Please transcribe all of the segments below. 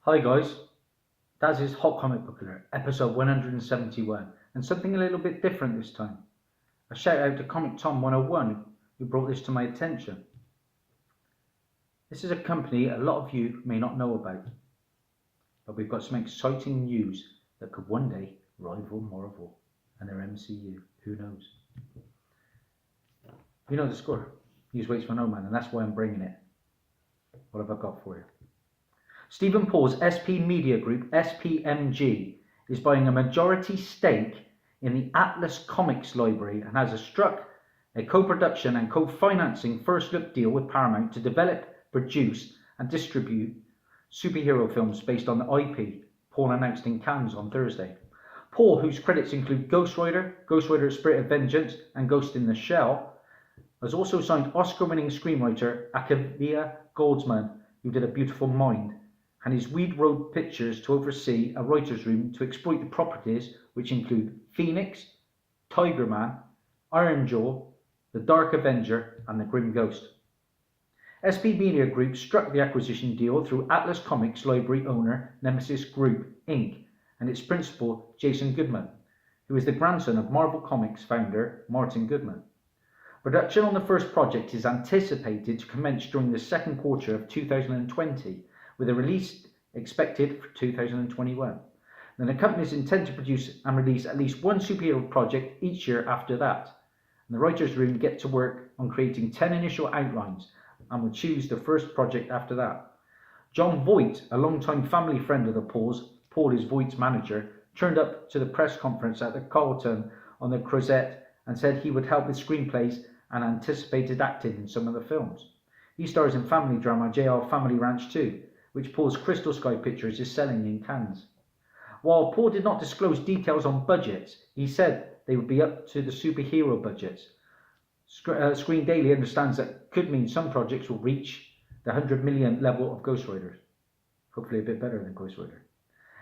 Hi guys, Dazzie's Hot Comic Book Alert, episode 171, and something a little bit different this time. A shout out to Comic Tom 101 who brought this to my attention. This is a company a lot of you may not know about, but we've got some exciting news that could one day rival Marvel and their MCU. Who knows? You know the score. Use waits for no man, and that's why I'm bringing it. What have I got for you? Stephen Paul's SP Media Group, SPMG, is buying a majority stake in the Atlas Comics library and has struck a co-production and co-financing first look deal with Paramount to develop, produce and distribute superhero films based on the IP Paul announced in Cannes on Thursday. Paul, whose credits include Ghost Rider, Spirit of Vengeance and Ghost in the Shell, has also signed Oscar-winning screenwriter Akavia Goldsman, who did A Beautiful Mind, and his Weed Road Pictures to oversee a writer's room to exploit the properties which include Phoenix, Tiger Man, Iron Jaw, The Dark Avenger and The Grim Ghost. SP Media Group struck the acquisition deal through Atlas Comics library owner Nemesis Group, Inc. and its principal Jason Goodman, who is the grandson of Marvel Comics founder Martin Goodman. Production on the first project is anticipated to commence during the second quarter of 2020, with a release expected for 2021. Then the companies intend to produce and release at least one superhero project each year after that. And the writers' room get to work on creating 10 initial outlines and will choose the first project after that. John Voight, a longtime family friend of the Pauls, Paul is Voight's manager, turned up to the press conference at the Carlton on the Crozet and said he would help with screenplays and anticipated acting in some of the films. He stars in family drama JL Family Ranch 2, which Paul's Crystal Sky Pictures is selling in Cannes. While Paul did not disclose details on budgets, he said they would be up to the superhero budgets. Screen Daily understands that could mean some projects will reach the 100 million level of Ghost Riders. Hopefully a bit better than Ghost Rider.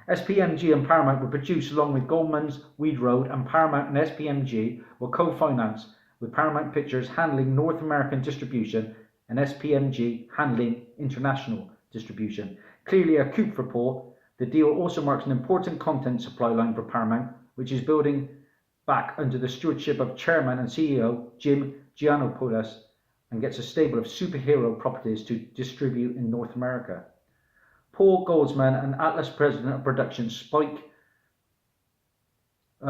SPMG and Paramount will produce along with Goldman's Weed Road, and Paramount and SPMG will co-finance, with Paramount Pictures handling North American distribution and SPMG handling international distribution. Clearly a coup for Paul. The deal also marks an important content supply line for Paramount, which is building back under the stewardship of Chairman and CEO Jim Giannopoulos, and gets a stable of superhero properties to distribute in North America. Paul Goldsman and Atlas President of Production Spike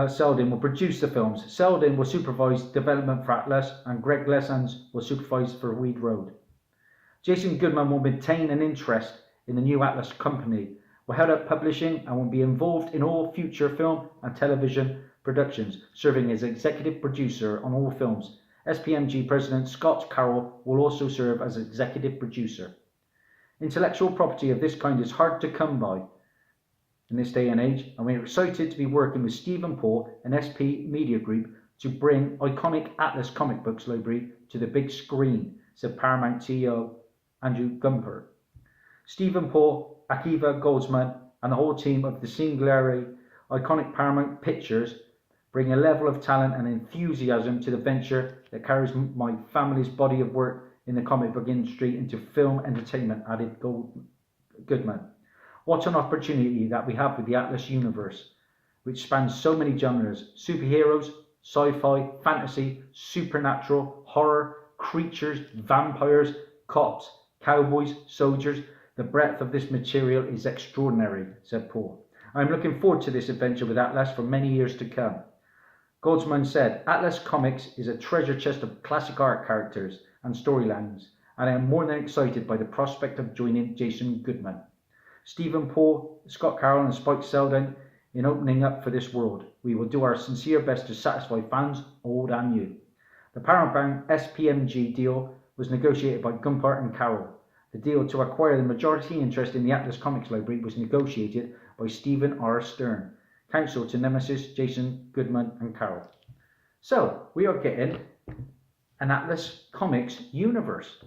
Selden will produce the films. Selden will supervise development for Atlas, and Greg Lessans will supervise for Weed Road. Jason Goodman will maintain an interest in the new Atlas company, will head up publishing and will be involved in all future film and television productions, serving as executive producer on all films. SPMG President Scott Carroll will also serve as executive producer. Intellectual property of this kind is hard to come by in this day and age, and we're excited to be working with Stephen Paul and SP Media Group to bring iconic Atlas comic books library to the big screen, said Paramount CEO Andrew Gumper. Stephen Paul, Akiva Goldsman and the whole team of the singularly iconic Paramount Pictures bring a level of talent and enthusiasm to the venture that carries my family's body of work in the comic book industry into film entertainment, added Goodman. What an opportunity that we have with the Atlas universe, which spans so many genres: superheroes, sci-fi, fantasy, supernatural, horror, creatures, vampires, cops, cowboys, soldiers. The breadth of this material is extraordinary, said Paul. I'm looking forward to this adventure with Atlas for many years to come. Goldsman said, Atlas Comics is a treasure chest of classic art characters and storylines, and I am more than excited by the prospect of joining Jason Goodman, Stephen Paul, Scott Carroll and Spike Selden in opening up for this world. We will do our sincere best to satisfy fans, old and new. The Paramount SPMG deal was negotiated by Gumpert and Carroll. The deal to acquire the majority interest in the Atlas Comics library was negotiated by Stephen R. Stern, counsel to Nemesis, Jason Goodman and Carroll. So, we are getting an Atlas Comics universe.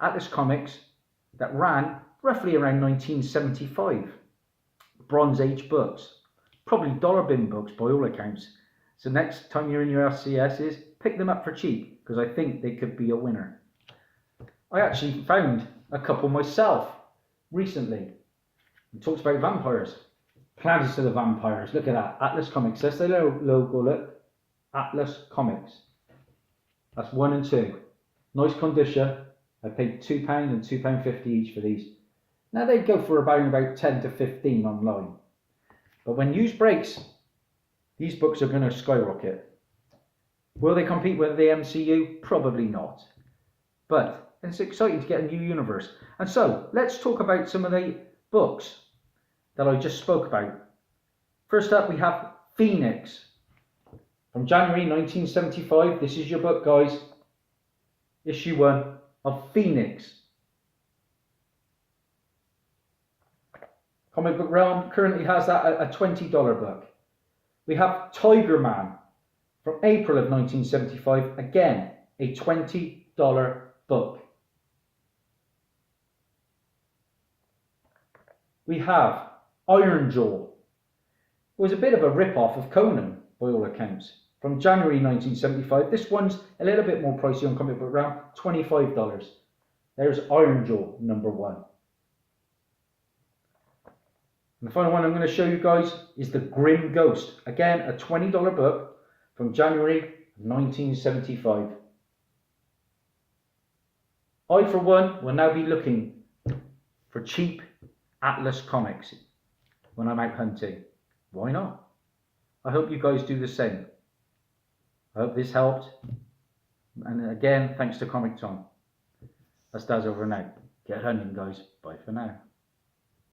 Atlas Comics that ran roughly around 1975. Bronze Age books. Probably dollar bin books by all accounts. So next time you're in your LCSs, pick them up for cheap, because I think they could be a winner. I actually found a couple myself recently. It talks about vampires. Planets of the Vampires. Look at that. Atlas Comics. That's the logo, look. Atlas Comics. That's 1 and 2. Nice condition. I paid £2 and £2.50 each for these. Now they go for about 10 to 15 online. But when news breaks, these books are going to skyrocket. Will they compete with the MCU? Probably not. But it's exciting to get a new universe. And so, let's talk about some of the books that I just spoke about. First up, we have Phoenix. From January 1975. This is your book, guys. Issue 1 of Phoenix. Comic Book Realm currently has that at a $20 book. We have Tiger Man from April of 1975. Again, a $20 book. We have Iron Jaw. It was a bit of a rip-off of Conan, by all accounts. From January 1975. This one's a little bit more pricey on Comic Book Realm, $25. There's Iron Jaw, number 1. And the final one I'm going to show you guys is The Grim Ghost. Again, a $20 book from January 1975. I, for one, will now be looking for cheap Atlas comics when I'm out hunting. Why not? I hope you guys do the same. I hope this helped. And again, thanks to Comic Tom. That's Daz over and out. Get hunting, guys. Bye for now.